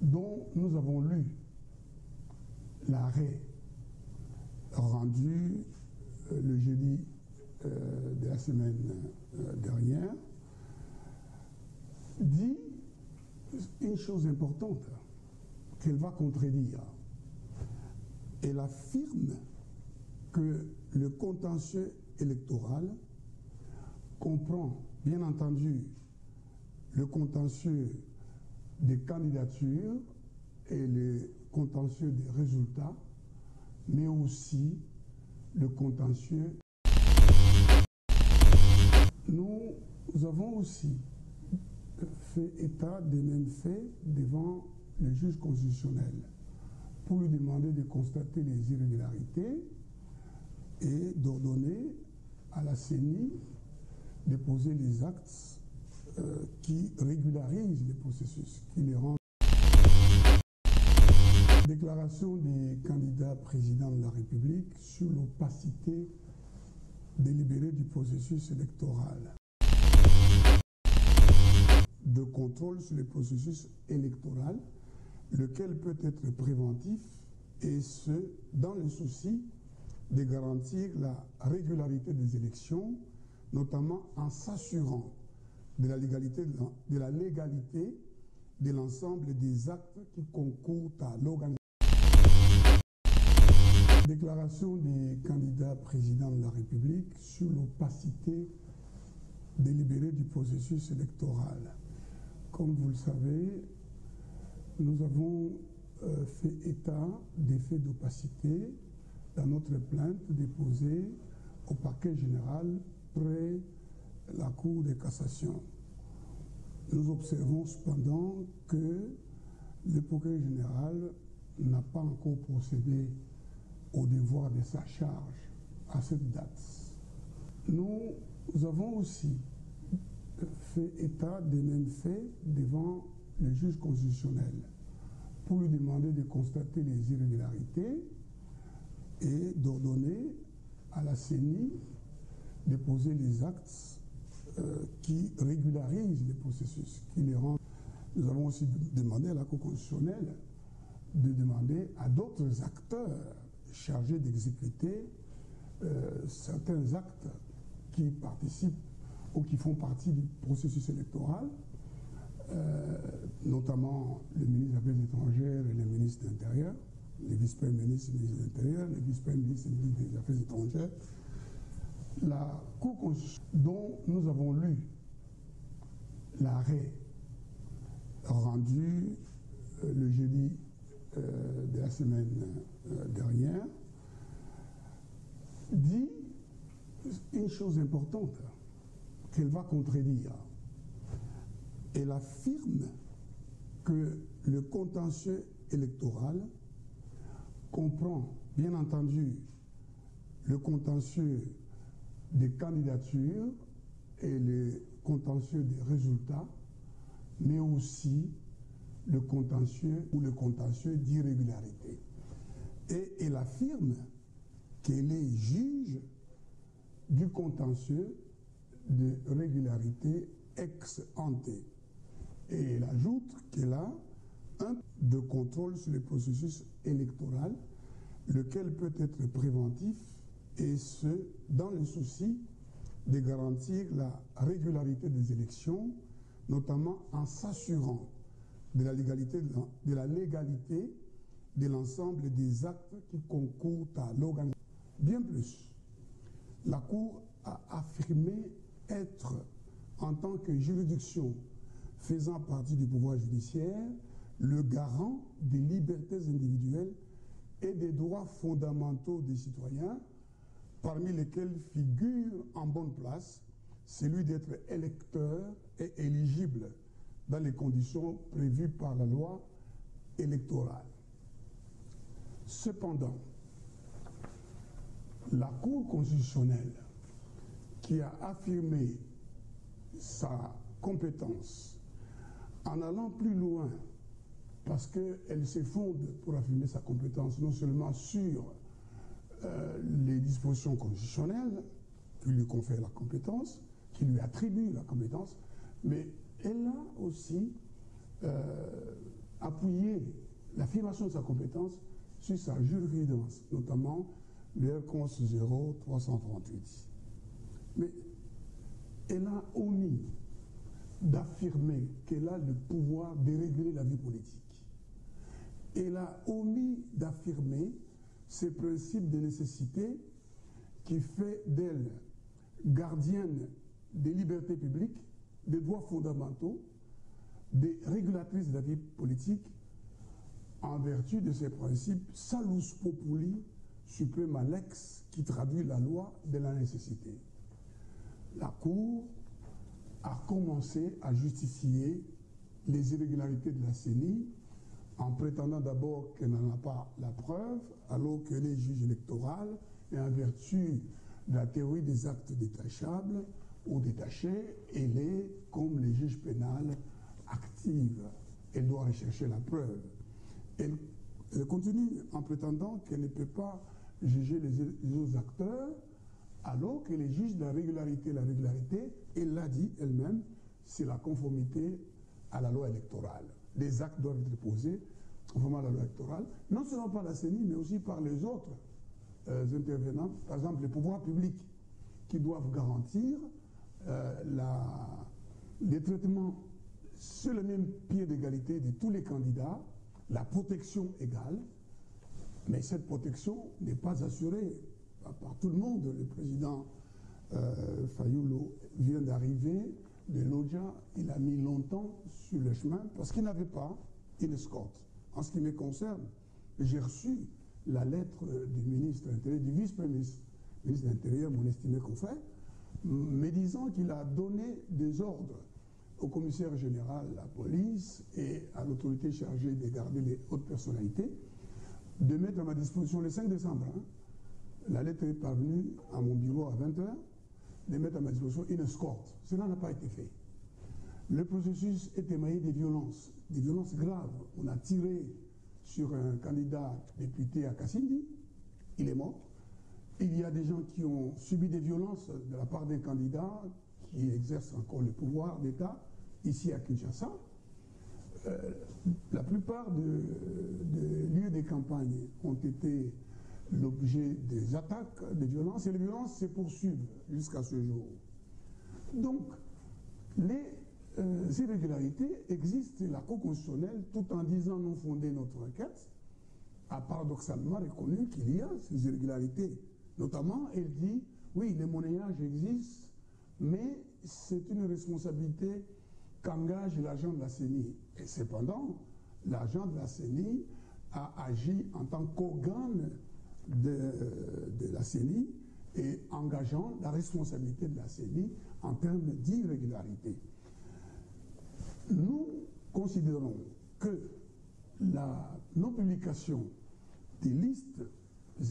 dont nous avons lu l'arrêt rendu le jeudi de la semaine dernière, dit une chose importante qu'elle va contredire. Elle affirme que le contentieux électoral comprend, bien entendu, le contentieux des candidatures et le contentieux des résultats, mais aussi le contentieux. Nous avons aussi fait état des mêmes faits devant le juge constitutionnel pour lui demander de constater les irrégularités et d'ordonner à la CENI de poser les actes qui régularisent les processus, qui les rendent. Déclaration des candidats présidents de la République sur l'opacité délibérée du processus électoral. De contrôle sur le processus électoral, lequel peut être préventif, et ce, dans le souci de garantir la régularité des élections, notamment en s'assurant de la légalité de l'ensemble des actes qui concourent à l'organisation. Déclaration des candidats présidents de la République sur l'opacité délibérée du processus électoral. Comme vous le savez, nous avons fait état des faits d'opacité dans notre plainte déposée au parquet général près la Cour de cassation. Nous observons cependant que le procureur général n'a pas encore procédé au devoir de sa charge à cette date. Nous avons aussi fait état des mêmes faits devant le juge constitutionnel pour lui demander de constater les irrégularités et d'ordonner à la CENI de poser les actes qui régularisent les processus, qui les rendent. Nous avons aussi demandé à la Cour constitutionnelle de demander à d'autres acteurs chargés d'exécuter certains actes qui participent ou qui font partie du processus électoral, notamment le ministre des Affaires étrangères et le ministre de l'Intérieur, les vice-premiers ministres de l'Intérieur, les vice-premiers ministres des Affaires étrangères. La Cour constitutionnelle, dont nous avons lu l'arrêt rendu le jeudi de la semaine dernière, dit une chose importante qu'elle va contredire. Elle affirme que le contentieux électoral comprend, bien entendu, le contentieux des candidatures et le contentieux des résultats, mais aussi le contentieux ou le contentieux d'irrégularité. Et elle affirme qu'elle est juge du contentieux de régularité ex ante. Et elle ajoute qu'elle a un de contrôle sur le processus électoral, lequel peut être préventif, et ce, dans le souci de garantir la régularité des élections, notamment en s'assurant de la légalité de l'ensemble des actes qui concourent à l'organisation. Bien plus, la Cour a affirmé être, en tant que juridiction faisant partie du pouvoir judiciaire, le garant des libertés individuelles et des droits fondamentaux des citoyens, parmi lesquels figure en bonne place celui d'être électeur et éligible dans les conditions prévues par la loi électorale. Cependant, la Cour constitutionnelle, qui a affirmé sa compétence en allant plus loin, parce qu'elle se fonde pour affirmer sa compétence non seulement sur les dispositions constitutionnelles qui lui confèrent la compétence, qui lui attribuent la compétence, mais elle a aussi appuyer l'affirmation de sa compétence sur sa jurisprudence, notamment le RCONS 0338. Mais elle a omis d'affirmer qu'elle a le pouvoir de réguler la vie politique. Elle a omis d'affirmer ces principes de nécessité qui fait d'elle gardienne des libertés publiques, des droits fondamentaux, des régulatrices de la vie politique, en vertu de ces principes salus populi suprema lex, qui traduit la loi de la nécessité. La Cour a commencé à justifier les irrégularités de la CENI en prétendant d'abord qu'elle n'en a pas la preuve, alors qu'elle est juge électorale, et en vertu de la théorie des actes détachables ou détachés, elle est, comme les juges pénals, active. Elle doit rechercher la preuve. Elle continue en prétendant qu'elle ne peut pas juger les autres acteurs, alors que les juges de la régularité, elle l'a dit elle-même, c'est la conformité à la loi électorale. Les actes doivent être posés conformément à la loi électorale, non seulement par la CENI, mais aussi par les autres intervenants, par exemple les pouvoirs publics, qui doivent garantir les traitements sur le même pied d'égalité de tous les candidats, la protection égale, mais cette protection n'est pas assurée par tout le monde. Le président Fayulu vient d'arriver de l'Odja, il a mis longtemps sur le chemin parce qu'il n'avait pas une escorte. En ce qui me concerne, j'ai reçu la lettre du ministre de l'Intérieur, du vice-premier ministre de l'Intérieur, mon estimé confrère, me disant qu'il a donné des ordres au commissaire général de la police et à l'autorité chargée de garder les hautes personnalités de mettre à ma disposition le 5 décembre. La lettre est parvenue à mon bureau à 20 h, de mettre à ma disposition une escorte. Cela n'a pas été fait. Le processus est émaillé des violences graves. On a tiré sur un candidat député à Kassindi, il est mort. Il y a des gens qui ont subi des violences de la part des candidats qui exercent encore le pouvoir d'État ici à Kinshasa. La plupart des lieux de campagne ont été l'objet des attaques, des violences, et les violences se poursuivent jusqu'à ce jour. Donc, les irrégularités existent, la Cour constitutionnelle, tout en disant non fonder notre enquête, a paradoxalement reconnu qu'il y a ces irrégularités. Notamment, elle dit, oui, les monnayages existent, mais c'est une responsabilité qu'engage l'agent de la CENI. Et cependant, l'agent de la CENI a agi en tant qu'organe de la CENI et engageant la responsabilité de la CENI en termes d'irrégularité. Nous considérons que la non-publication des listes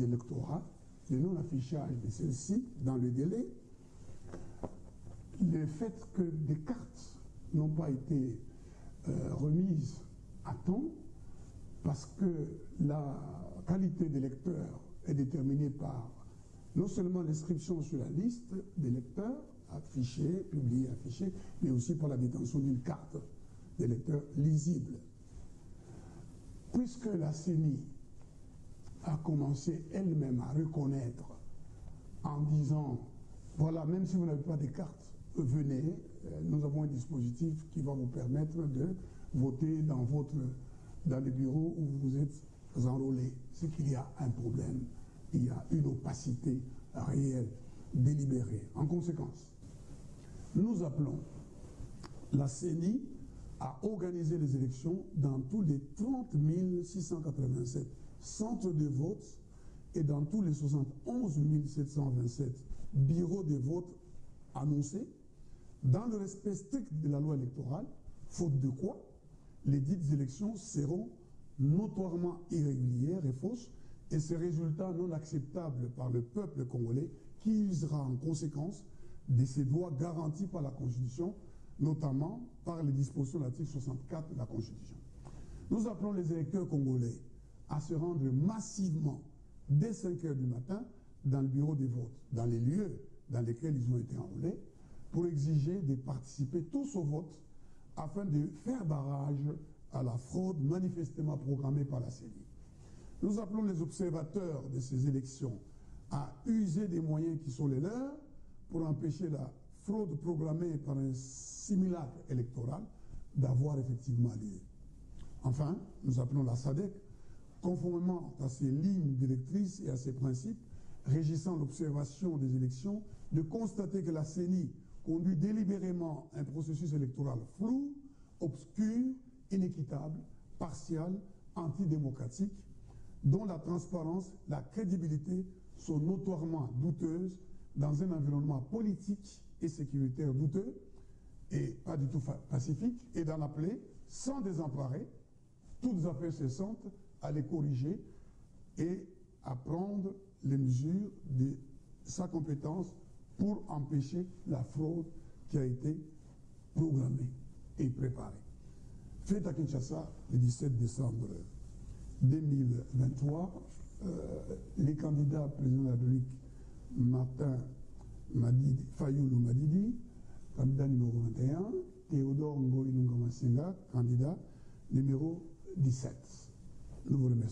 électorales, le non-affichage de celles-ci dans le délai, le fait que des cartes n'ont pas été remises à temps, parce que la qualité des lecteurs est déterminée par non seulement l'inscription sur la liste des lecteurs, affichés, publiés, affichés, mais aussi par la détention d'une carte des lecteurs lisible. Puisque la CENI a commencé elle-même à reconnaître en disant, voilà, même si vous n'avez pas de carte, venez, nous avons un dispositif qui va vous permettre de voter dans les bureaux où vous êtes enrôlés. C'est qu'il y a un problème, il y a une opacité réelle, délibérée. En conséquence, nous appelons la CENI à organiser les élections dans tous les 30 687 centres de vote et dans tous les 71 727 bureaux de vote annoncés, dans le respect strict de la loi électorale, faute de quoi les dites élections seront notoirement irrégulières et fausses, et ces résultats non acceptables par le peuple congolais qui usera en conséquence de ses droits garantis par la Constitution, notamment par les dispositions de l'article 64 de la Constitution. Nous appelons les électeurs congolais à se rendre massivement dès 5 h du matin dans le bureau des votes, dans les lieux dans lesquels ils ont été enrôlés, pour exiger de participer tous au vote afin de faire barrage à la fraude manifestement programmée par la CENI. Nous appelons les observateurs de ces élections à user des moyens qui sont les leurs pour empêcher la fraude programmée par un simulacre électoral d'avoir effectivement lieu. Enfin, nous appelons la SADC, conformément à ses lignes directrices et à ses principes régissant l'observation des élections, de constater que la CENI conduit délibérément un processus électoral flou, obscur, inéquitable, partial, antidémocratique, dont la transparence, la crédibilité sont notoirement douteuses dans un environnement politique et sécuritaire douteux et pas du tout pacifique, et d'en appeler, sans désemparer, toutes affaires cessantes, à les corriger et à prendre les mesures de sa compétence pour empêcher la fraude qui a été programmée et préparée. Fait à Kinshasa le 17 décembre 2023, les candidats président de la République, Martin Fayoulou Madidi, candidat numéro 21, Théodore Ngoï Lunga Masenga, candidat numéro 17. Nous vous remercions.